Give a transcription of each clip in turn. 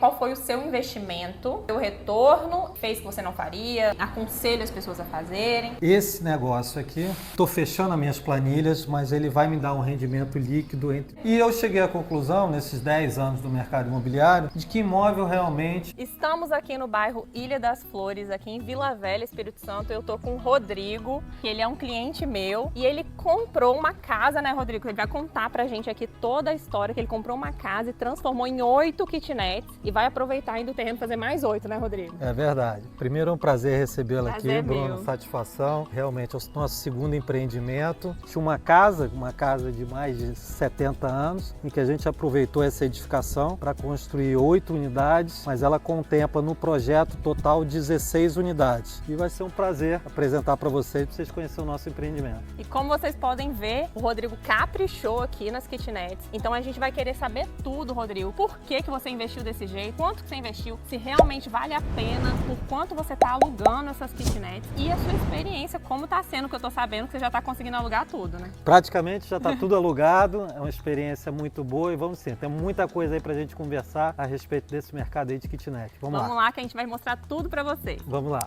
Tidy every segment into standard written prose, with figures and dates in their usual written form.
Qual foi o seu investimento, o retorno, fez que você não faria, aconselho as pessoas a fazerem? Esse negócio aqui, estou fechando as minhas planilhas, mas ele vai me dar um rendimento líquido. E eu cheguei à conclusão, nesses 10 anos do mercado imobiliário, de que imóvel realmente... Estamos aqui no bairro Ilha das Flores, aqui em Vila Velha, Espírito Santo. Eu tô com o Rodrigo, que ele é um cliente meu, e ele comprou uma casa, né, Rodrigo? Ele vai contar pra gente aqui toda a história, que ele comprou uma casa e transformou em 8 kitnets, e vai aproveitar ainda o terreno fazer mais 8, né, Rodrigo? É verdade. Primeiro é um prazer recebê-lo aqui, Bruno, meu. satisfação. Realmente é o nosso segundo empreendimento. Tinha uma casa de mais de 70 anos, em que a gente aproveitou essa edificação para construir 8 unidades, mas ela contempla no projeto total 16 unidades. E vai ser um prazer apresentar para vocês conhecerem o nosso empreendimento. E como vocês podem ver, o Rodrigo caprichou aqui nas kitnets. Então a gente vai querer saber tudo, Rodrigo. Por que você investiu desse jeito? Quanto que você investiu? Se realmente vale a pena? Por quanto você está alugando essas kitnets? E a sua experiência, como está sendo, que eu estou sabendo que você já está conseguindo alugar tudo, né? Praticamente já está tudo alugado. É uma experiência muito boa e vamos sim, tem muita coisa aí para a gente conversar a respeito desse mercado aí de kitnet. Vamos lá que a gente vai mostrar tudo para vocês. Vamos lá.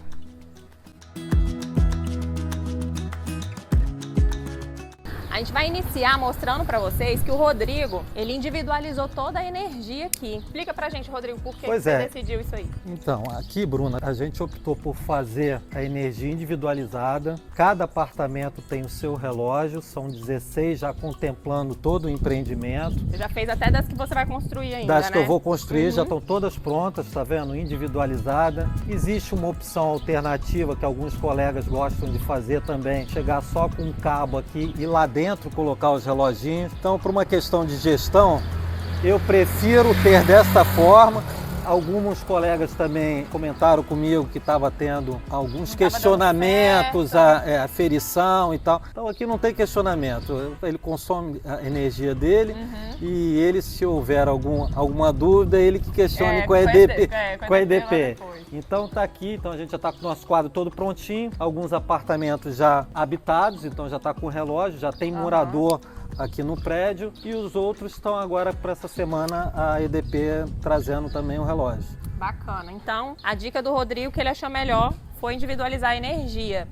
A gente vai iniciar mostrando para vocês que o Rodrigo, ele individualizou toda a energia aqui. Explica pra gente, Rodrigo, por que você decidiu isso aí? Então, aqui, Bruna, a gente optou por fazer a energia individualizada. Cada apartamento tem o seu relógio, são 16 já contemplando todo o empreendimento. Você já fez até das que você vai construir ainda, Das né? que eu vou construir, já estão todas prontas, tá vendo? Individualizada. Existe uma opção alternativa que alguns colegas gostam de fazer também, chegar só com um cabo aqui e lá dentro colocar os reloginhos. Então, por uma questão de gestão, eu prefiro ter desta forma. Alguns colegas também comentaram comigo que estava tendo alguns questionamentos, a aferição e tal. Então aqui não tem questionamento, ele consome a energia dele e ele, se houver alguma dúvida, ele que questione com a EDP. Com a EDP. Então tá aqui, então a gente já está com o nosso quadro todo prontinho, alguns apartamentos já habitados, então já está com o relógio, já tem morador aqui no prédio, e os outros estão agora para essa semana a EDP trazendo também o relógio. Bacana. Então, a dica do Rodrigo que ele achou melhor foi individualizar a energia.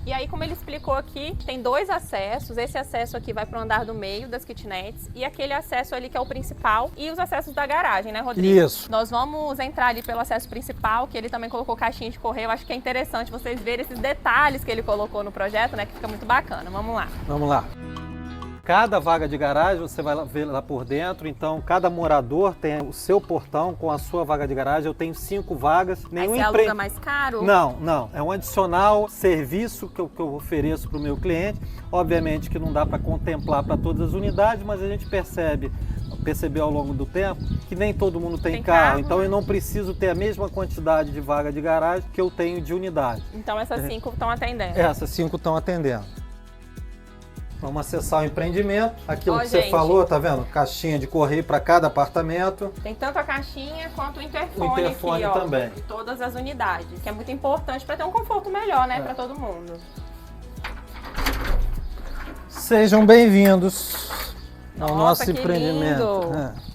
E aí, como ele explicou aqui, tem 2 acessos. Esse acesso aqui vai para o andar do meio das kitnets e aquele acesso ali que é o principal e os acessos da garagem, né, Rodrigo? Isso. Nós vamos entrar ali pelo acesso principal, que ele também colocou caixinha de correio. Eu acho que é interessante vocês verem esses detalhes que ele colocou no projeto, né, que fica muito bacana. Vamos lá. Vamos lá. Cada vaga de garagem você vai ver lá por dentro, então cada morador tem o seu portão com a sua vaga de garagem. Eu tenho 5 vagas. Aí você aluga mais caro? Não. É um adicional serviço que eu ofereço para o meu cliente. Obviamente que não dá para contemplar para todas as unidades, mas a gente percebeu ao longo do tempo que nem todo mundo tem carro, então eu não preciso ter a mesma quantidade de vaga de garagem que eu tenho de unidade. Então essas 5 estão atendendo? Essas 5 estão atendendo. Vamos acessar o empreendimento. Aquilo que você falou, tá vendo? Caixinha de correio para cada apartamento. Tem tanto a caixinha quanto o interfone, interfone aqui, ó, também. de todas as unidades, que é muito importante para ter um conforto melhor, né, para todo mundo. Sejam bem-vindos ao nosso empreendimento. Lindo.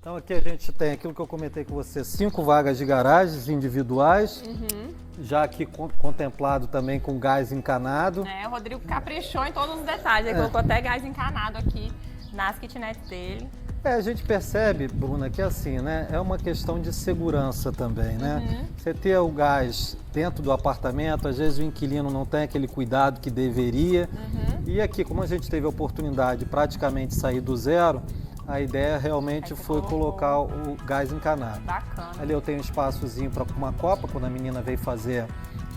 Então aqui a gente tem aquilo que eu comentei com você, 5 vagas de garagens individuais, já aqui contemplado também com gás encanado. O Rodrigo caprichou em todos os detalhes, ele colocou até gás encanado aqui nas kitnets dele. A gente percebe, Bruna, que assim, né, é uma questão de segurança também, né? Você ter o gás dentro do apartamento, às vezes o inquilino não tem aquele cuidado que deveria. E aqui, como a gente teve a oportunidade de praticamente sair do zero, a ideia realmente foi colocar o gás encanado. Bacana. Ali eu tenho um espaçozinho para uma copa, quando a menina veio fazer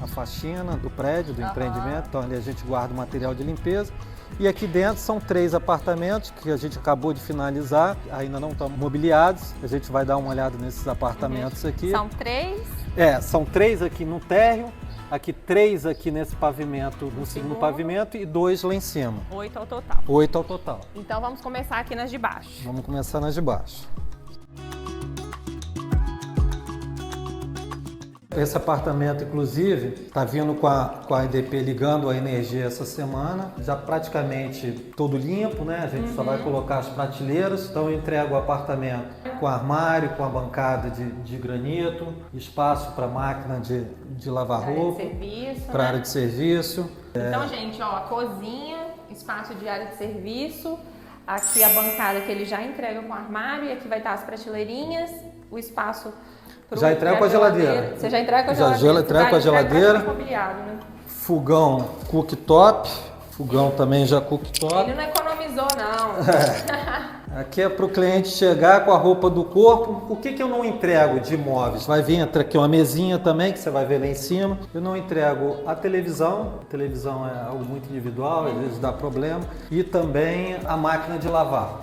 a faxina do prédio, do empreendimento. Então ali a gente guarda o material de limpeza. E aqui dentro são 3 apartamentos que a gente acabou de finalizar, ainda não estão mobiliados. A gente vai dar uma olhada nesses apartamentos aqui. São 3? São 3 aqui no térreo. Aqui 3 aqui nesse pavimento, no segundo pavimento, e 2 lá em cima. 8 ao total. 8 ao total. Então vamos começar aqui nas de baixo. Vamos começar nas de baixo. Esse apartamento, inclusive, está vindo com a EDP ligando a energia essa semana, já praticamente todo limpo, né? A gente só vai colocar as prateleiras, então eu entrego o apartamento com armário, com a bancada de granito, espaço para máquina de lavar roupa, para área de serviço. Então, gente, ó, a cozinha, espaço de área de serviço, aqui a bancada que ele já entrega com armário, e aqui vai estar as prateleirinhas, o espaço já entrega com a geladeira. Você já entrega com a geladeira? Já entrega com a geladeira. Né? Fogão cooktop. Fogão também já cooktop. Ele não economizou, não. Aqui é para o cliente chegar com a roupa do corpo. O que eu não entrego de imóveis? Vai vir aqui uma mesinha também, que você vai ver lá em cima. Eu não entrego a televisão. A televisão é algo muito individual, às vezes dá problema. E também a máquina de lavar.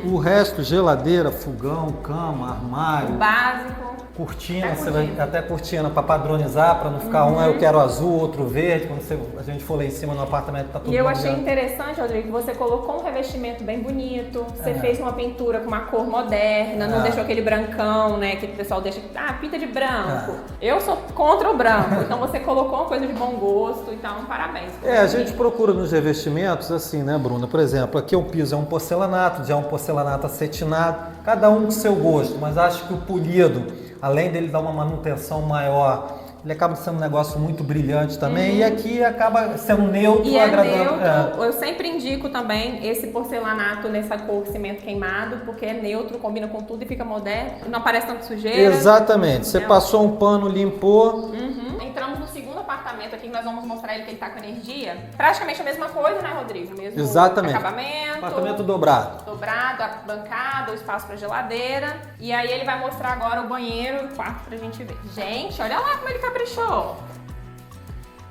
O resto, geladeira, fogão, cama, armário. O básico. Cortina, você vai até cortina para padronizar, para não ficar eu quero azul, outro verde, quando a gente for lá em cima no apartamento tá tudo. E eu achei interessante, Rodrigo, que você colocou um revestimento bem bonito, você fez uma pintura com uma cor moderna, não deixou aquele brancão, né, que o pessoal deixa, pinta de branco. Eu sou contra o branco, então você colocou uma coisa de bom gosto, então parabéns. A gente procura nos revestimentos assim, né, Bruna? Por exemplo, aqui o piso é um porcelanato, já é um porcelanato acetinado, cada um com seu gosto, mas acho que o polido, além dele dar uma manutenção maior, ele acaba sendo um negócio muito brilhante também, e aqui acaba sendo neutro, e agradando. Neutro, eu sempre indico também esse porcelanato nessa cor cimento queimado, porque é neutro, combina com tudo e fica moderno, não aparece tanto sujeira. Exatamente, você passou um pano, limpou. Entramos no segundo apartamento aqui, que nós vamos mostrar ele que ele tá com energia. Praticamente a mesma coisa, né, Rodrigo? Mesmo Exatamente. Acabamento. Apartamento dobrado. Dobrado, a bancada, o espaço pra geladeira. E aí ele vai mostrar agora o banheiro e o quarto pra gente ver. Gente, olha lá como ele caprichou.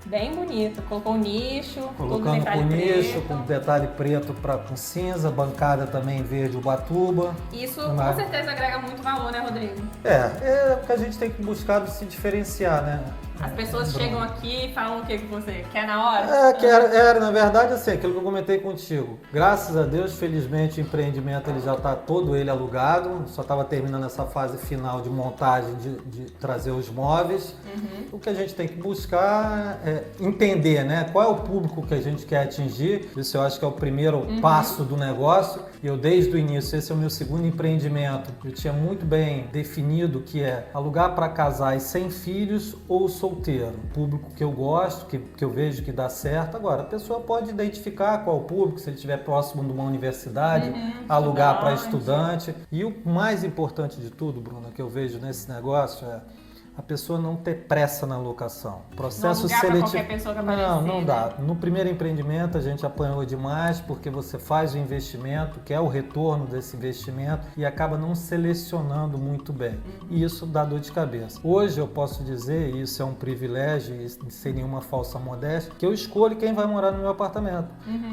Bem bonito. Colocou o nicho, colocando com nicho, com detalhe preto com cinza, bancada também verde ubatuba. Isso com certeza agrega muito valor, né, Rodrigo? É o que a gente tem que buscar se diferenciar, né? As pessoas chegam aqui e falam o que você quer na hora? Era, na verdade, assim, aquilo que eu comentei contigo. Graças a Deus, felizmente, o empreendimento ele já está todo ele alugado. Só estava terminando essa fase final de montagem, de trazer os móveis. O que a gente tem que buscar é entender, né? Qual é o público que a gente quer atingir. Isso eu acho que é o primeiro passo do negócio. E eu, desde o início, esse é o meu segundo empreendimento. Eu tinha muito bem definido que é alugar para casais sem filhos ou solteiro. Público que eu gosto, que eu vejo que dá certo. Agora, a pessoa pode identificar qual o público, se ele estiver próximo de uma universidade, alugar para estudante. E o mais importante de tudo, Bruna, que eu vejo nesse negócio é a pessoa não ter pressa na locação. Processo seletivo. Qualquer pessoa que aparecer, não dá. No primeiro empreendimento a gente apanhou demais porque você faz o investimento, quer o retorno desse investimento e acaba não selecionando muito bem. E isso dá dor de cabeça. Hoje eu posso dizer, e isso é um privilégio, e sem nenhuma falsa modéstia, que eu escolho quem vai morar no meu apartamento.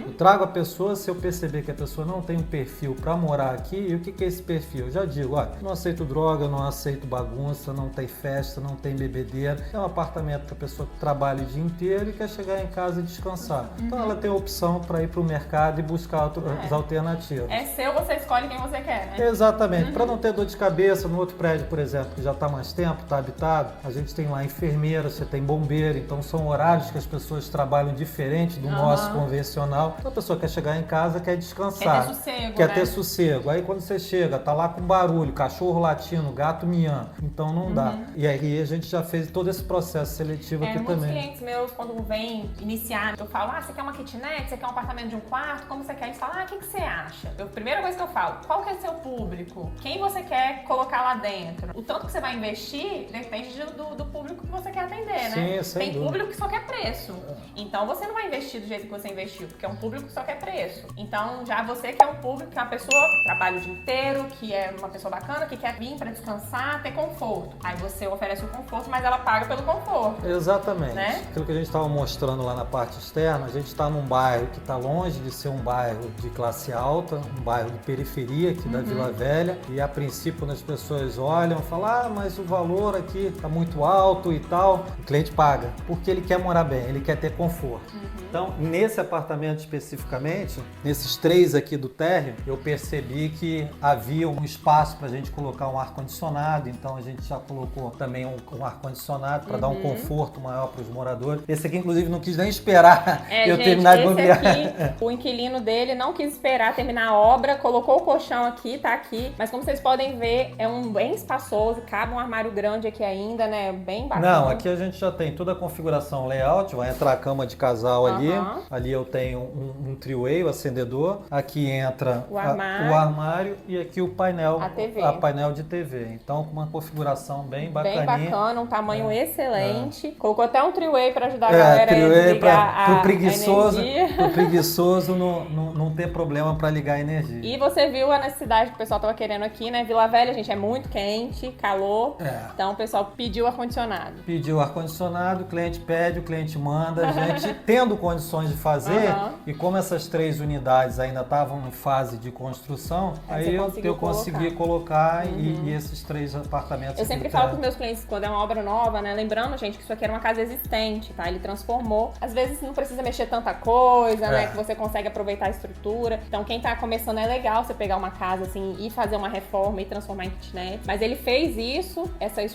Eu trago a pessoa, se eu perceber que a pessoa não tem um perfil para morar aqui, e o que é esse perfil? Eu já digo, não aceito droga, não aceito bagunça, não tem festa, não tem bebedeira. É um apartamento que a pessoa trabalha o dia inteiro e quer chegar em casa e descansar. Então ela tem a opção para ir para o mercado e buscar outras alternativas. É seu, você escolhe quem você quer, né? Exatamente. Para não ter dor de cabeça, no outro prédio, por exemplo, que já está mais tempo, está habitado, a gente tem lá enfermeira, você tem bombeiro, então são horários que as pessoas trabalham diferente do nosso convencional. Então a pessoa quer chegar em casa, quer descansar. Quer ter sossego, Quer ter sossego. Aí quando você chega, tá lá com barulho, cachorro latindo, gato miando. Então não dá. E aí a gente já fez todo esse processo seletivo aqui muitos também. Clientes meus, quando vêm iniciar, eu falo, você quer uma kitnet? Você quer um apartamento de um quarto? Como você quer? Eles falam, o que você acha? A primeira coisa que eu falo, qual que é seu público? Quem você quer colocar lá dentro? O tanto que você vai investir depende do público que você quer atender, né? Sim, tem público que só quer preço. Então você não vai investir do jeito que você investiu, porque é um público que só quer preço. Então já você quer um público que é uma pessoa que trabalha o dia inteiro, que é uma pessoa bacana, que quer vir para descansar, ter conforto. Aí você oferece o conforto, mas ela paga pelo conforto. Exatamente. Né? Aquilo que a gente estava mostrando lá na parte externa, a gente está num bairro que está longe de ser um bairro de classe alta, um bairro de periferia aqui da Vila Velha, e a princípio quando as pessoas olham, falam, mas o valor aqui está muito alto e tal, o cliente paga, porque ele quer morar bem, ele quer ter conforto. Então, nesse apartamento especificamente, nesses 3 aqui do térreo, eu percebi que havia um espaço para a gente colocar um ar-condicionado, então a gente já colocou também também um ar-condicionado para dar um conforto maior para os moradores. Esse aqui, inclusive, não quis nem esperar eu terminar de mobiliar. Aqui, o inquilino dele não quis esperar terminar a obra, colocou o colchão aqui, tá aqui. Mas como vocês podem ver, é um bem espaçoso, cabe um armário grande aqui ainda, né? Bem bacana. Não, aqui a gente já tem toda a configuração layout, vai entrar a cama de casal ali. Ali eu tenho um three-way, o acendedor. Aqui entra o armário e aqui o painel, a painel de TV. Então, com uma configuração bem bacaninha. Bem bacana, um tamanho excelente. Colocou até um three-way para ajudar a galera a desligar pro preguiçoso não ter problema para ligar a energia. E você viu a necessidade que o pessoal tava querendo aqui, né? Vila Velha, gente, é muito quente, calor. Então o pessoal pediu ar-condicionado. Pediu ar-condicionado, o cliente pede, o cliente manda. A gente tendo condições de fazer, e como essas 3 unidades ainda estavam em fase de construção, aí eu consegui colocar e esses 3 apartamentos. Eu sempre falo com os meus clientes, quando é uma obra nova, né? Lembrando, gente, que isso aqui era uma casa existente, tá? Ele transformou. Às vezes não precisa mexer tanta coisa, né? Que você consegue aproveitar a estrutura. Então, quem tá começando é legal você pegar uma casa assim e fazer uma reforma e transformar em kitnet. Mas ele fez isso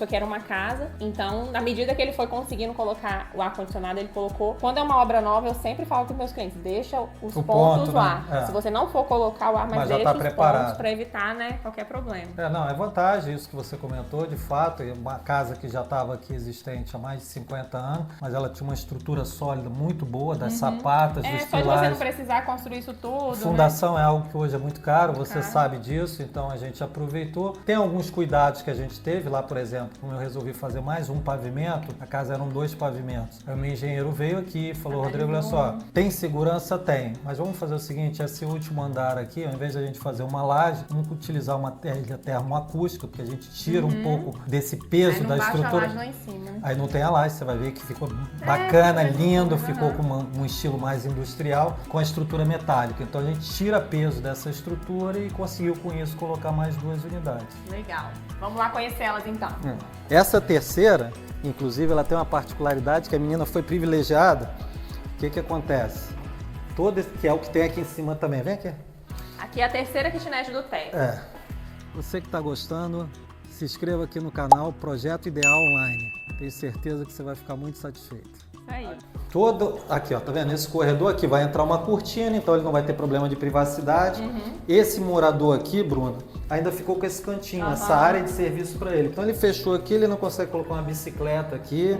aqui era uma casa. Então, na medida que ele foi conseguindo colocar o ar-condicionado, ele colocou. Quando é uma obra nova, eu sempre falo com os meus clientes, deixa os pontos lá. Né? Se você não for colocar o ar, mas deixa os pontos para evitar, né, qualquer problema. Não, é vantagem isso que você comentou, de fato. Uma casa que já estava aqui existente há mais de 50 anos, mas ela tinha uma estrutura sólida muito boa, das sapatas, dos pilares. Só de você não precisar construir isso tudo. Fundação é algo que hoje é muito caro, você sabe disso, então a gente aproveitou. Tem alguns cuidados que a gente teve lá, por exemplo, como eu resolvi fazer mais um pavimento, a casa eram 2 pavimentos. Aí o meu engenheiro veio aqui e falou, Rodrigo, olha só, tem segurança? Tem, mas vamos fazer o seguinte, esse último andar aqui, ao invés de a gente fazer uma laje, vamos utilizar uma telha termoacústica, porque a gente tira um pouco desse peso da estrutura. Aí não lá em cima. Aí não tem a laje, você vai ver que ficou bacana, lindo, ficou com um estilo mais industrial, com a estrutura metálica. Então a gente tira peso dessa estrutura e conseguiu com isso colocar mais 2 unidades. Legal. Vamos lá conhecer elas então. Essa terceira, inclusive, ela tem uma particularidade que a menina foi privilegiada. O que acontece? Que é o que tem aqui em cima também. Vem aqui. Aqui é a terceira kitnet do teto. Você que está gostando, se inscreva aqui no canal Projeto Ideal Online. Tenho certeza que você vai ficar muito satisfeito. Aí. Aqui, ó, tá vendo? Esse corredor aqui vai entrar uma cortina, então ele não vai ter problema de privacidade. Esse morador aqui, Bruna, ainda ficou com esse cantinho, essa área de serviço para ele. Então ele fechou aqui, ele não consegue colocar uma bicicleta aqui.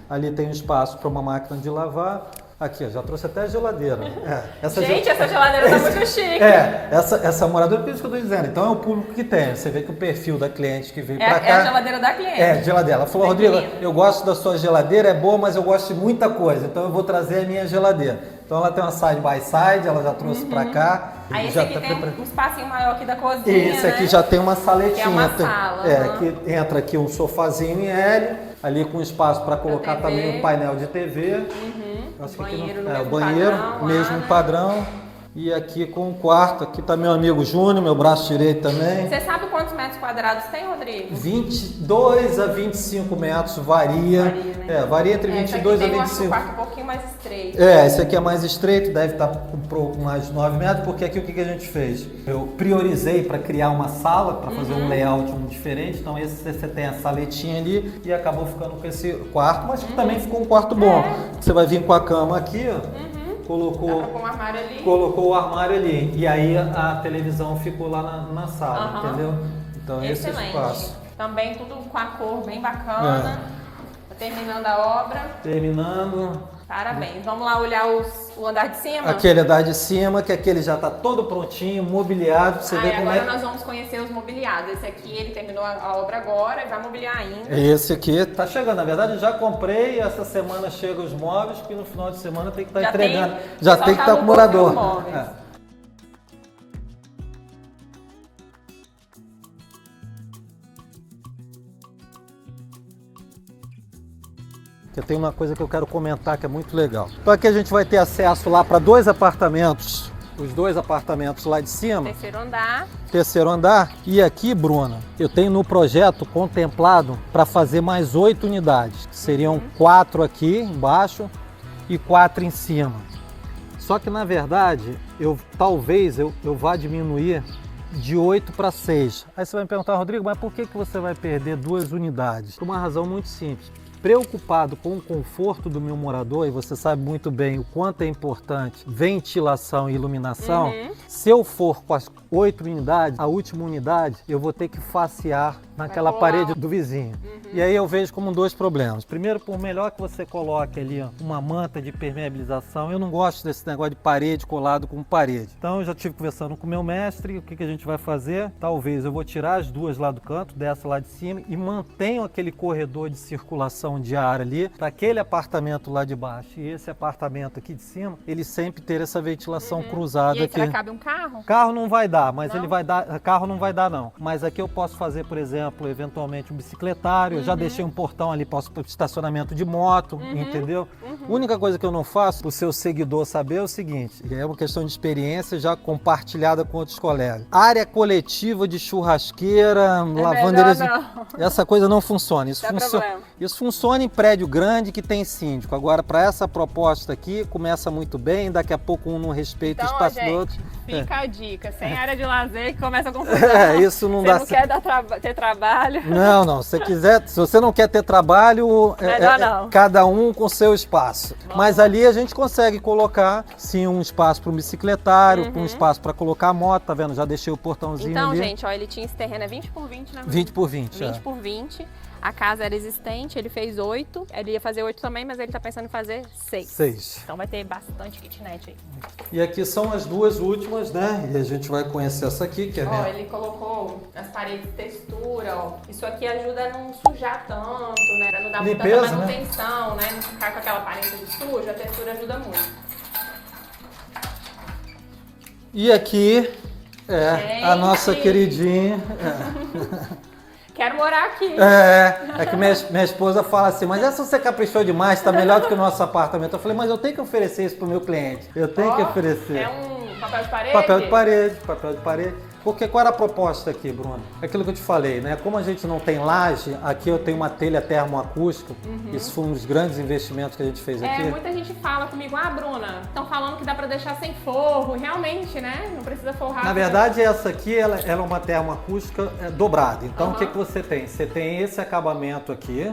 Ali tem um espaço para uma máquina de lavar. Aqui, ó, já trouxe até a geladeira. Essa geladeira tá muito chique. Essa moradora, por isso que eu tô dizendo. Então é o público que tem. Você vê que o perfil da cliente que veio pra cá... É a geladeira da cliente. Geladeira. Ela falou, Rodrigo, eu gosto da sua geladeira, é boa, mas eu gosto de muita coisa. Então eu vou trazer a minha geladeira. Então ela tem uma side by side, ela já trouxe pra cá. Aí esse aqui tem um espacinho maior aqui da cozinha, Esse aqui já tem uma saletinha. Que é uma sala. Que entra aqui um sofazinho em L, ali com espaço para colocar também um painel de TV. Acho banheiro que aqui o mesmo padrão. E aqui com o quarto, aqui tá meu amigo Júnior, meu braço direito também. Você sabe quantos metros quadrados tem, Rodrigo? 22 a 25 metros, varia. Né? Varia entre 22 a 25. Um quarto um pouquinho mais estreito. Esse aqui é mais estreito, deve estar com mais de 9 metros, porque aqui o que a gente fez? Eu priorizei para criar uma sala, para fazer um layout diferente, então você tem a saletinha ali e acabou ficando com esse quarto, mas também ficou um quarto bom. Você vai vir com a cama aqui, ó. Colocou o armário ali. E aí a televisão ficou lá na sala, entendeu? Então esse é o espaço. Também tudo com a cor bem bacana. Tá terminando a obra. Terminando. Parabéns. Vamos lá olhar o andar de cima? Aquele andar de cima, que aquele já está todo prontinho, mobiliado. Você vê como agora nós vamos conhecer os mobiliados. Esse aqui, ele terminou a obra agora e vai mobiliar ainda. Esse aqui tá chegando. Na verdade, eu já comprei. Essa semana chega os móveis, porque no final de semana tem que estar entregando. Já tem que estar com o morador. Eu tenho uma coisa que eu quero comentar que é muito legal. Então aqui a gente vai ter acesso lá para 2 apartamentos, os 2 apartamentos lá de cima. Terceiro andar. E aqui, Bruna, eu tenho no projeto contemplado para fazer mais 8 unidades. Seriam 4 aqui embaixo e 4 em cima. Só que na verdade, talvez eu vá diminuir de 8 para 6. Aí você vai me perguntar, Rodrigo, mas por que você vai perder 2 unidades? Por uma razão muito simples. Preocupado com o conforto do meu morador, e você sabe muito bem o quanto é importante ventilação e iluminação, se eu for com as 8 unidades, a última unidade, eu vou ter que facear naquela parede do vizinho. E aí eu vejo como 2 problemas. Primeiro, por melhor que você coloque ali uma manta de permeabilização, eu não gosto desse negócio de parede colado com parede. Então eu já estive conversando com o meu mestre, o que a gente vai fazer? Talvez eu vou tirar as 2 lá do canto, dessa lá de cima, e mantenho aquele corredor de circulação de ar ali, para aquele apartamento lá de baixo e esse apartamento aqui de cima, ele sempre ter essa ventilação cruzada. E aí, aqui. será que cabe um carro? Carro não vai dar, mas não? ele vai dar. Carro não vai dar, não. Mas aqui eu posso fazer, por exemplo, eventualmente um bicicletário. Eu já deixei um portão ali para o estacionamento de moto, entendeu? A única coisa que eu não faço, para o seu seguidor saber, é o seguinte: é uma questão de experiência já compartilhada com outros colegas. Área coletiva de churrasqueira, lavanderia. Essa coisa não funciona. Isso funciona em prédio grande que tem síndico. Agora, para essa proposta aqui, começa muito bem, daqui a pouco um não respeita o espaço do outro. Fica a dica, sem área de lazer que começa a confusão. Isso não dá certo. Você não quer ter trabalho. Não, se você não quer ter trabalho, cada um com seu espaço. Mas ali a gente consegue colocar, sim, um espaço para um bicicletário, um espaço para colocar a moto, tá vendo? Já deixei o portãozinho então, ali. Então, gente, ó, ele tinha esse terreno, é 20 por 20, né? 20 por 20, 20 por 20. A casa era existente, ele fez 8. Ele ia fazer 8 também, mas ele tá pensando em fazer 6. 6. Então vai ter bastante kitnet aí. E aqui são as 2 últimas, né? E a gente vai conhecer essa aqui, que é Ó, ele colocou as paredes textura, ó. Isso aqui ajuda a não sujar tanto, né? Pra não dar limpeza, tanta manutenção, né? Não ficar com aquela parede suja, a textura ajuda muito. E aqui a nossa queridinha. Quero morar aqui. É que minha esposa fala assim, mas essa você caprichou demais, tá melhor do que o nosso apartamento. Eu falei, mas eu tenho que oferecer isso pro meu cliente. Eu tenho que oferecer. É um papel de parede? Papel de parede. Porque qual era a proposta aqui, Bruno? Aquilo que eu te falei, né? Como a gente não tem laje, aqui eu tenho uma telha termoacústica. Isso foi um dos grandes investimentos que a gente fez aqui. Muita gente fala comigo, Bruna, estão falando que dá para deixar sem forro. Realmente, né? Não precisa forrar. Na verdade, essa aqui ela é uma termoacústica dobrada. Então, o que você tem? Você tem esse acabamento aqui.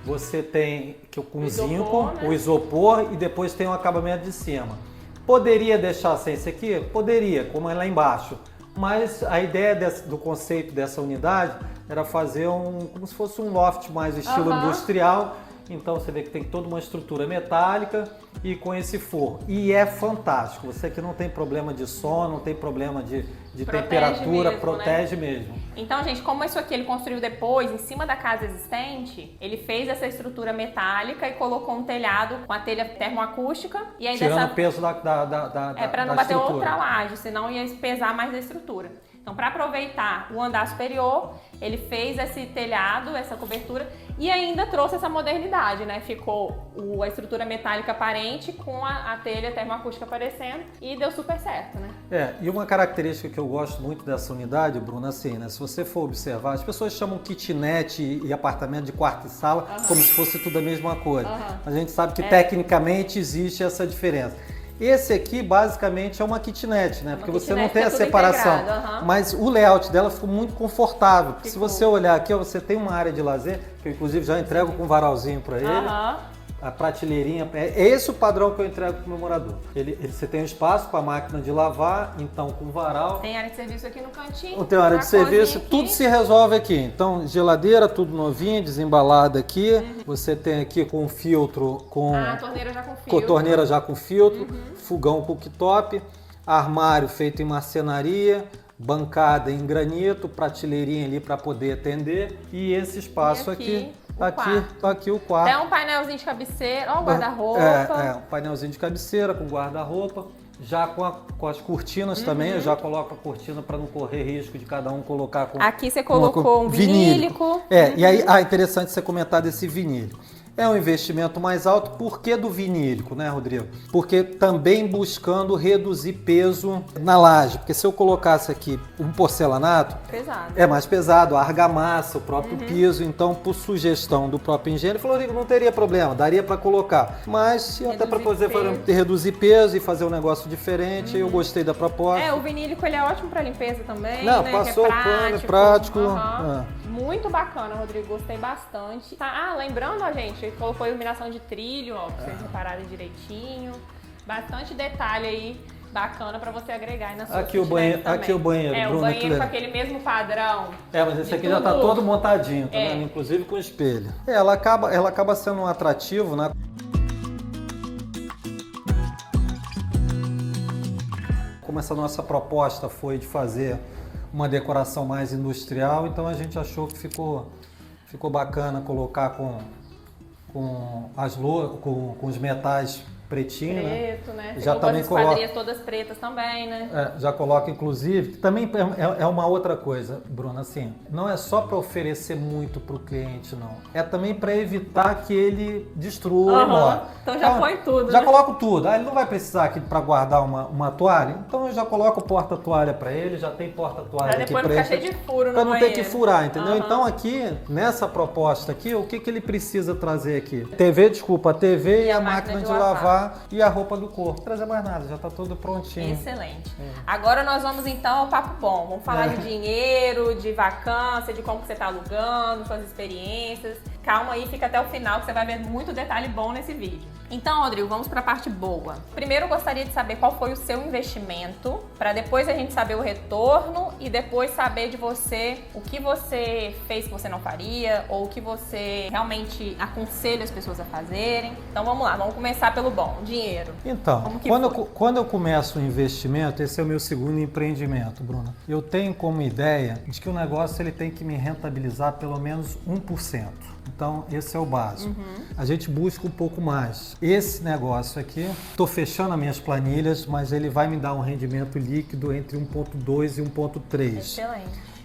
Você tem com zinco, o isopor, e depois tem o acabamento de cima. Poderia deixar sem esse aqui? Poderia, como é lá embaixo. Mas a ideia do conceito dessa unidade era fazer como se fosse um loft mais estilo industrial. Então você vê que tem toda uma estrutura metálica e com esse forro. E é fantástico. Você que não tem problema de som, não tem problema de temperatura, mesmo, protege mesmo. Então, gente, como isso aqui ele construiu depois, em cima da casa existente, ele fez essa estrutura metálica e colocou um telhado com a telha termoacústica. E aí tirando o peso da para não bater outra laje, senão ia pesar mais a estrutura. Então, para aproveitar o andar superior, ele fez esse telhado, essa cobertura, e ainda trouxe essa modernidade, né? Ficou a estrutura metálica aparente com a telha termoacústica aparecendo e deu super certo, né? E uma característica que eu gosto muito dessa unidade, Bruno, assim, né? Se você for observar, as pessoas chamam kitnet e apartamento de quarto e sala como se fosse tudo a mesma coisa. A gente sabe que tecnicamente existe essa diferença. Esse aqui basicamente é uma kitnet, né? Porque você não tem a separação. Mas o layout dela ficou muito confortável. Porque se você olhar aqui, ó, você tem uma área de lazer, que eu inclusive já entrego com um varalzinho para ele. A prateleirinha, é esse o padrão que eu entrego para o meu morador. Você tem um espaço para a máquina de lavar, então com varal. Tem área de serviço aqui no cantinho. Tem área de serviço, tudo se resolve aqui. Então, geladeira, tudo novinho, desembalada aqui. Você tem aqui com filtro, torneira já com filtro. Com torneira já com filtro, fogão cooktop, armário feito em marcenaria, bancada em granito, prateleirinha ali para poder atender. E esse espaço aqui tá aqui o quarto. É um painelzinho de cabeceira, ó, o guarda-roupa. Um painelzinho de cabeceira com guarda-roupa. Já com as cortinas também, eu já coloco a cortina para não correr risco de cada um colocar com... Aqui você colocou um vinílico. E aí, interessante você comentar desse vinílico. É um investimento mais alto. Por que do vinílico, né, Rodrigo? Porque também buscando reduzir peso na laje. Porque se eu colocasse aqui um porcelanato, Pesado. é mais pesado, a argamassa, o próprio piso. Então, por sugestão do próprio engenheiro, ele falou, Rodrigo, não teria problema, daria para colocar. Mas até para poder reduzir peso e fazer um negócio diferente, eu gostei da proposta. O vinílico ele é ótimo para limpeza também, não, né? passou que o pano, é prático. prático. Muito bacana, Rodrigo, gostei bastante. Lembrando, a gente colocou iluminação de trilho, ó, pra vocês repararem direitinho. Bastante detalhe aí, bacana pra você agregar aí na sua aqui o banheiro, Bruno, o banheiro com aquele mesmo padrão. Mas esse aqui já tá todo montadinho, tá vendo? Inclusive com espelho. Ela acaba sendo um atrativo, né? Como essa nossa proposta foi de fazer uma decoração mais industrial, então a gente achou que ficou bacana colocar com os metais pretinho, preto, né? Já também as esquadrias todas pretas também, né? Já coloca, inclusive, que também é uma outra coisa, Bruna, assim, não é só para oferecer muito para o cliente, não. É também para evitar que ele destrua o imóvel. Então já põe tudo, Já né? coloco tudo. Ele não vai precisar aqui para guardar uma toalha, então eu já coloco o porta-toalha para ele, já tem porta-toalha aqui para ele. Para depois não ficar cheio de furo no banheiro. Para não ter que furar, entendeu? Então aqui, nessa proposta aqui, o que ele precisa trazer aqui? A TV e a máquina de lavar e a roupa do corpo. Não trazer mais nada, já está tudo prontinho. Excelente. Agora nós vamos então ao papo bom. Vamos falar de dinheiro, de vacância, de como que você está alugando, suas experiências. Calma aí, fica até o final que você vai ver muito detalhe bom nesse vídeo. Então, Rodrigo, vamos para a parte boa. Primeiro eu gostaria de saber qual foi o seu investimento, para depois a gente saber o retorno e depois saber de você o que você fez que você não faria ou o que você realmente aconselha as pessoas a fazerem. Então vamos lá, vamos começar pelo bom, dinheiro. Então, quando eu começo o investimento, esse é o meu segundo empreendimento, Bruna. Eu tenho como ideia de que o negócio ele tem que me rentabilizar pelo menos 1%. Então, esse é o básico. A gente busca um pouco mais. Esse negócio aqui, estou fechando as minhas planilhas, mas ele vai me dar um rendimento líquido entre 1,2 e 1,3. Excelente.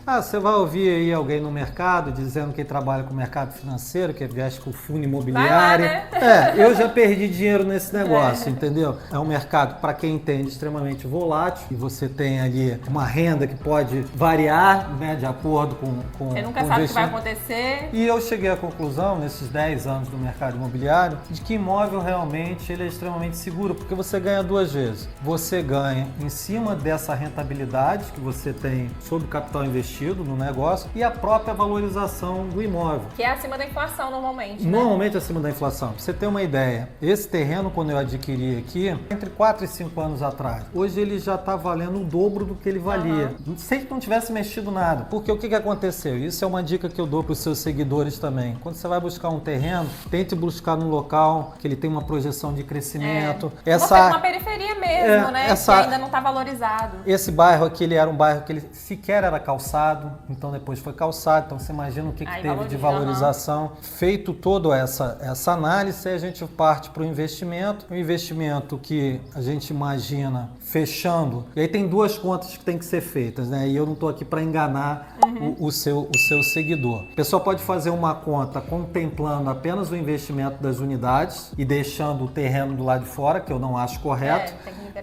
Você vai ouvir aí alguém no mercado dizendo que trabalha com o mercado financeiro, que vieste com fundo imobiliário. Vai lá, né? Eu já perdi dinheiro nesse negócio, entendeu? É um mercado, para quem entende, extremamente volátil e você tem ali uma renda que pode variar, né, de acordo com você nunca sabe o que vai acontecer. E eu cheguei à conclusão, nesses 10 anos do mercado imobiliário, de que imóvel realmente ele é extremamente seguro, porque você ganha duas vezes. Você ganha em cima dessa rentabilidade que você tem sobre o capital investido no negócio e a própria valorização do imóvel. Que é acima da inflação normalmente, né? Normalmente acima da inflação. Pra você ter uma ideia, esse terreno, quando eu adquiri aqui, entre 4 e 5 anos atrás, hoje ele já está valendo o dobro do que ele valia. Sem que não tivesse mexido nada. Porque o que aconteceu? Isso é uma dica que eu dou para os seus seguidores também. Quando você vai buscar um terreno, tente buscar num local que ele tem uma projeção de crescimento. Uma periferia mesmo, né? Que ainda não está valorizado. Esse bairro aqui, ele era um bairro que ele sequer era calçado, então depois foi calçado, então você imagina o que teve de valorização. Feito toda essa análise, a gente parte para o investimento, um investimento que a gente imagina fechando, e aí tem duas contas que tem que ser feitas, né? E eu não estou aqui para enganar o seu seguidor. A pessoa pode fazer uma conta contemplando apenas o investimento das unidades e deixando o terreno do lado de fora, que eu não acho correto,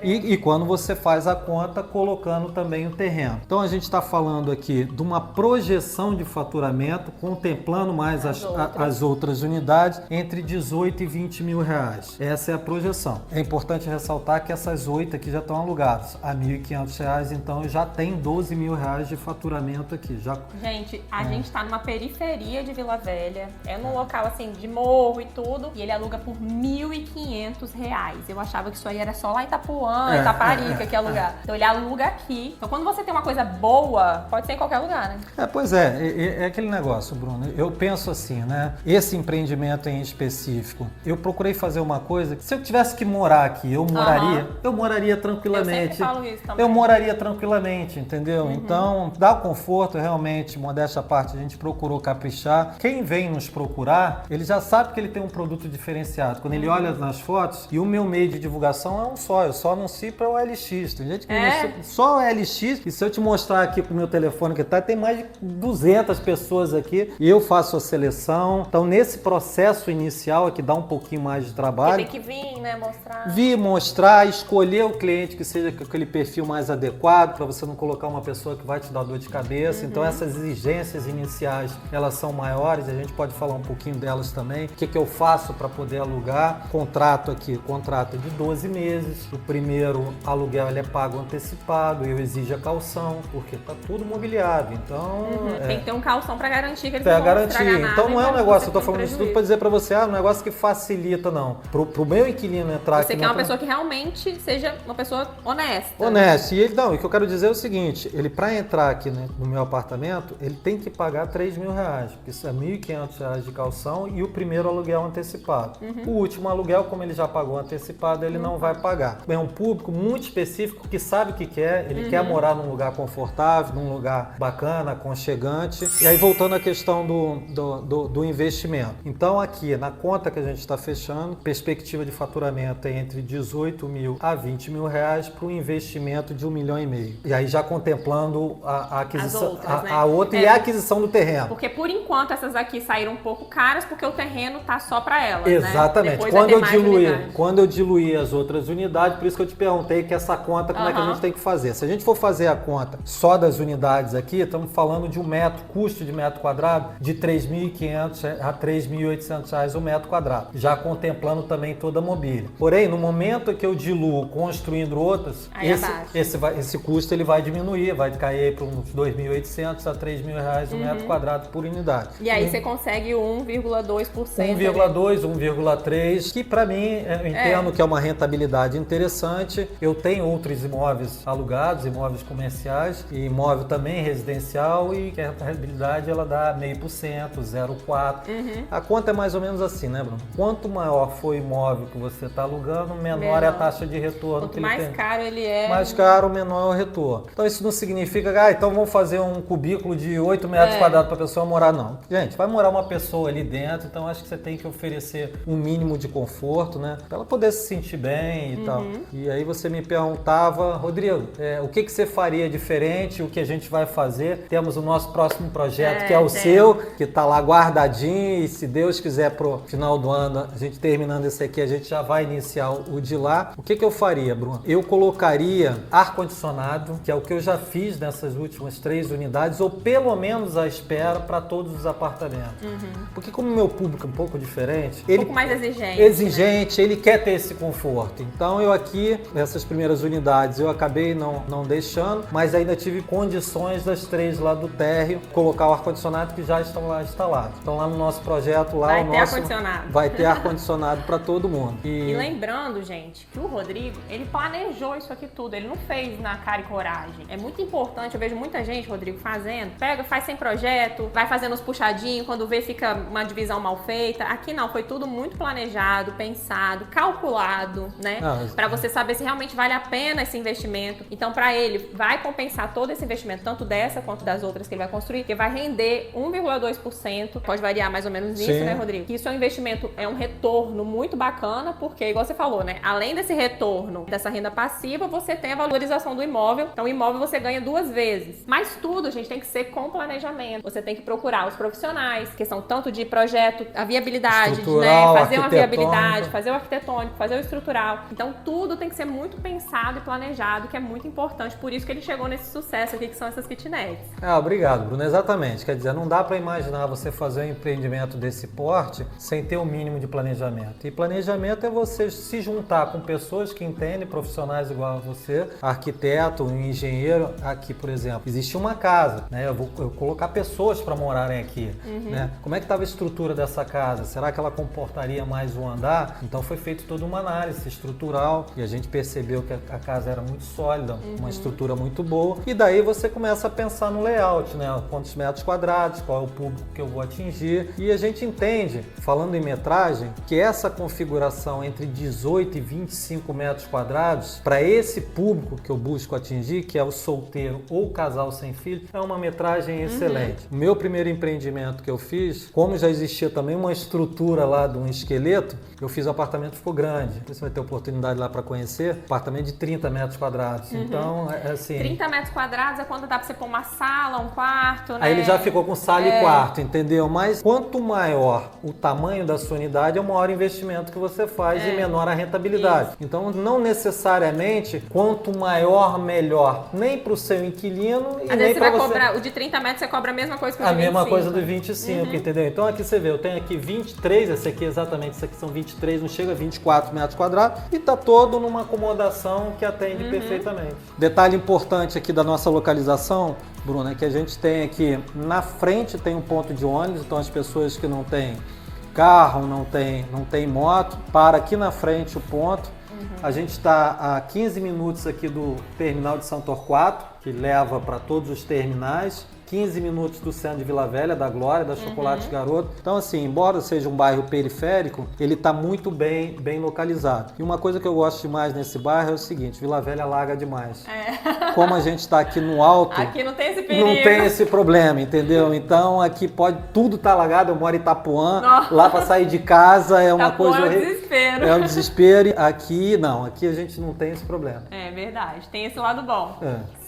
e quando você faz a conta, colocando também o terreno. Então a gente está falando aqui de uma projeção de faturamento, contemplando mais as outras unidades, entre 18 e 20 mil reais. Essa é a projeção. É importante ressaltar que essas 8 aqui já estão alugadas a R$ 1.500, então já tem 12 mil reais de faturamento aqui. Gente, a gente está numa periferia de Vila Velha, é num local assim de morro e tudo, e ele aluga por R$ 1.500. Eu achava que isso aí era só lá em Itapuã, Itaparica que alugar. Então ele aluga aqui. Então quando você tem uma coisa boa, pode ser em qualquer lugar, né? Pois é aquele negócio, Bruno. Eu penso assim, né? Esse empreendimento em específico, eu procurei fazer uma coisa que se eu tivesse que morar aqui, eu moraria tranquilamente. Eu sempre falo isso também. Eu moraria tranquilamente, entendeu? Então, dá o conforto, realmente, modéstia à parte, a gente procurou caprichar. Quem vem nos procurar, ele já sabe que ele tem um produto diferenciado. Quando ele olha nas fotos, e o meu meio de divulgação é um só, eu só só anuncio para o OLX. Tem gente que anuncia só o OLX. E se eu te mostrar aqui com o meu telefone que tá, tem mais de 200 pessoas aqui. E eu faço a seleção. Então, nesse processo inicial é que dá um pouquinho mais de trabalho. Tem que vir, né? Mostrar. Vir, mostrar, escolher o cliente que seja com aquele perfil mais adequado, para você não colocar uma pessoa que vai te dar dor de cabeça. Então, essas exigências iniciais, elas são maiores. A gente pode falar um pouquinho delas também. O que eu faço para poder alugar? Contrato aqui, contrato de 12 meses. O primeiro aluguel ele é pago antecipado, eu exijo a calção, porque tá tudo mobiliado. Então, tem que ter um calção para garantir que eles pra não vão garantir. estragar nada. Então não é um negócio, eu tô tem falando isso tudo prejuízo. para dizer para você, um negócio que facilita, não. Pro meu inquilino entrar Você aqui quer uma pessoa que realmente seja uma pessoa honesta. honesto. E ele, não, o que eu quero dizer é o seguinte, ele para entrar aqui no meu apartamento, ele tem que pagar R$3.000, porque isso é R$1.500 de calção e o primeiro aluguel antecipado. O último aluguel, como ele já pagou antecipado, ele não vai pagar. É um público muito específico que sabe o que quer, ele quer morar num lugar confortável, num lugar bacana, aconchegante. E aí voltando à questão do investimento. Então aqui, na conta que a gente está fechando, perspectiva de faturamento é entre 18 mil a 20 mil reais para um investimento de 1,5 milhão. E aí já contemplando a aquisição, As outras, né? a outra e a aquisição do terreno. Porque por enquanto essas aqui saíram um pouco caras porque o terreno tá só para elas, Exatamente. né? Depois vai ter mais unidades. Quando eu diluir as outras unidades, por isso que eu te perguntei que essa conta, como é que a gente tem que fazer. Se a gente for fazer a conta só das unidades aqui, estamos falando de custo de metro quadrado de R$3.500 a R$3.800 o metro quadrado, já contemplando também toda a mobília. Porém, no momento que eu diluo construindo outras, esse custo ele vai diminuir, vai cair para uns R$2.800 a R$3.000 o metro quadrado por unidade. E aí você consegue 1,2%. 1,2, 1,3, que para mim, eu entendo que é uma rentabilidade interessante. Eu tenho outros imóveis alugados, imóveis comerciais e imóvel também residencial e que a rentabilidade ela dá 0,5%, 0,4%. A conta é mais ou menos assim, né, Bruno? Quanto maior for o imóvel que você está alugando, menor é a taxa de retorno Quanto que ele tem. mais caro ele é... Mais caro, menor é o retorno. Então isso não significa, então vamos fazer um cubículo de 8 metros quadrados para a pessoa morar, não. Gente, vai morar uma pessoa ali dentro, então acho que você tem que oferecer um mínimo de conforto, né? Para ela poder se sentir bem e tal. E aí você me perguntava, Rodrigo, o que você faria diferente, o que a gente vai fazer? Temos o nosso próximo projeto, que é o seu, que está lá guardadinho e se Deus quiser pro final do ano, a gente terminando esse aqui, a gente já vai iniciar o de lá. O que eu faria, Bruno? Eu colocaria ar-condicionado, que é o que eu já fiz nessas últimas 3 unidades, ou pelo menos à espera para todos os apartamentos. Porque como o meu público é um pouco diferente, Um pouco mais exigente. Exigente, ele quer ter esse conforto. Então eu aqui, nessas primeiras unidades, eu acabei não deixando, mas ainda tive condições das 3 lá do térreo, colocar o ar-condicionado que já estão lá instalados. Então lá no nosso projeto, lá vai ter ar-condicionado. Vai ter ar-condicionado para todo mundo. E lembrando, gente, que o Rodrigo, ele planejou isso aqui tudo, ele não fez na cara e coragem. É muito importante, eu vejo muita gente, Rodrigo, fazendo, faz sem projeto, vai fazendo os puxadinhos, quando vê fica uma divisão mal feita. Aqui não, foi tudo muito planejado, pensado, calculado, né? Para você saber se realmente vale a pena esse investimento. Então, para ele, vai compensar todo esse investimento, tanto dessa quanto das outras que ele vai construir, que vai render 1,2%, pode variar mais ou menos nisso, né, Rodrigo? Isso é um investimento, é um retorno muito bacana, porque, igual você falou, né? Além desse retorno, dessa renda passiva, você tem a valorização do imóvel. Então, o imóvel você ganha 2 vezes. Mas tudo, gente, tem que ser com planejamento. Você tem que procurar os profissionais, questão tanto de projeto, a viabilidade, né? Fazer uma viabilidade, fazer o arquitetônico, fazer o estrutural. Então, tudo tem que ser muito pensado e planejado, que é muito importante. Por isso que ele chegou nesse sucesso aqui, que são essas kitnets. Obrigado, Bruno. Exatamente. Quer dizer, não dá para imaginar você fazer um empreendimento desse porte sem ter o mínimo de planejamento. E planejamento é você se juntar com pessoas que entendem, profissionais igual a você, arquiteto, um engenheiro. Aqui, por exemplo, existe uma casa, né? Eu vou colocar pessoas para morarem aqui, né? Como é que estava a estrutura dessa casa? Será que ela comportaria mais um andar? Então foi feita toda uma análise estrutural e a gente percebeu que a casa era muito sólida, uma estrutura muito boa. E daí você começa a pensar no layout, né? Quantos metros quadrados, qual é o público que eu vou atingir. E a gente entende, falando em metragem, que essa configuração entre 18 e 25 metros quadrados, para esse público que eu busco atingir, que é o solteiro ou o casal sem filho, é uma metragem excelente. O meu primeiro empreendimento que eu fiz, como já existia também uma estrutura lá de um esqueleto, eu fiz o apartamento, ficou grande. Você vai ter oportunidade lá para conhecer conhecer, apartamento de 30 metros quadrados. Então, assim... 30 metros quadrados é quando dá pra você pôr uma sala, um quarto, né? Aí ele já ficou com sala e quarto, entendeu? Mas quanto maior o tamanho da sua unidade, é o maior investimento que você faz e menor a rentabilidade. Então, não necessariamente, quanto maior, melhor. Nem para o seu inquilino e Às nem vezes você para vai você... cobrar, o de 30 metros você cobra a mesma coisa que o de 25. A mesma coisa do 25, entendeu? Então aqui você vê, eu tenho aqui 23, esse aqui exatamente, esse aqui são 23, não chega a 24 metros quadrados e tá todo numa acomodação que atende perfeitamente. Detalhe importante aqui da nossa localização, Bruna, é que a gente tem aqui na frente tem um ponto de ônibus, então as pessoas que não têm carro, não tem moto, para aqui na frente o ponto. A gente está a 15 minutos aqui do terminal de São Torquato, que leva para todos os terminais. 15 minutos do centro de Vila Velha, da Glória, da Chocolates Garoto. Então, assim, embora seja um bairro periférico, ele está muito bem localizado. E uma coisa que eu gosto demais nesse bairro é o seguinte, Vila Velha alaga demais. Como a gente está aqui no alto... Aqui não tem esse perigo. Não tem esse problema, entendeu? Então, aqui pode tudo estar alagado. Eu moro em Itapuã, lá para sair de casa é uma coisa... É um desespero. É um desespero. Aqui, não. Aqui a gente não tem esse problema. É verdade. Tem esse lado bom.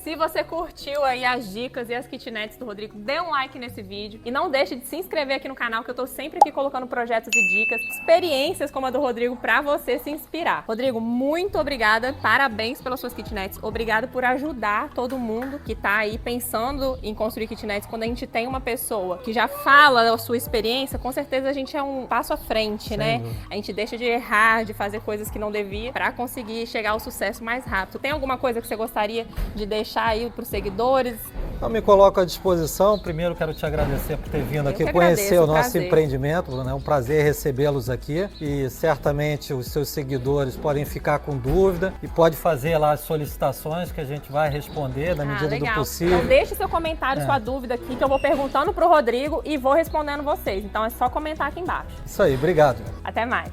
Se você curtiu aí as dicas e as kitnets do Rodrigo, dê um like nesse vídeo e não deixe de se inscrever aqui no canal, que eu tô sempre aqui colocando projetos e dicas, experiências como a do Rodrigo pra você se inspirar. Rodrigo, muito obrigada, parabéns pelas suas kitnets, obrigado por ajudar todo mundo que tá aí pensando em construir kitnets. Quando a gente tem uma pessoa que já fala da sua experiência, com certeza a gente é um passo à frente, né? A gente deixa de errar, de fazer coisas que não devia pra conseguir chegar ao sucesso mais rápido. Tem alguma coisa que você gostaria de deixar aí para os seguidores? Eu me coloco à disposição. Primeiro quero te agradecer por ter vindo aqui conhecer o nosso empreendimento. É um prazer recebê-los aqui e certamente os seus seguidores podem ficar com dúvida e pode fazer lá as solicitações que a gente vai responder na medida do possível. Então deixe seu comentário, sua dúvida aqui que eu vou perguntando para o Rodrigo e vou respondendo vocês. Então é só comentar aqui embaixo. Isso aí, obrigado. Até mais.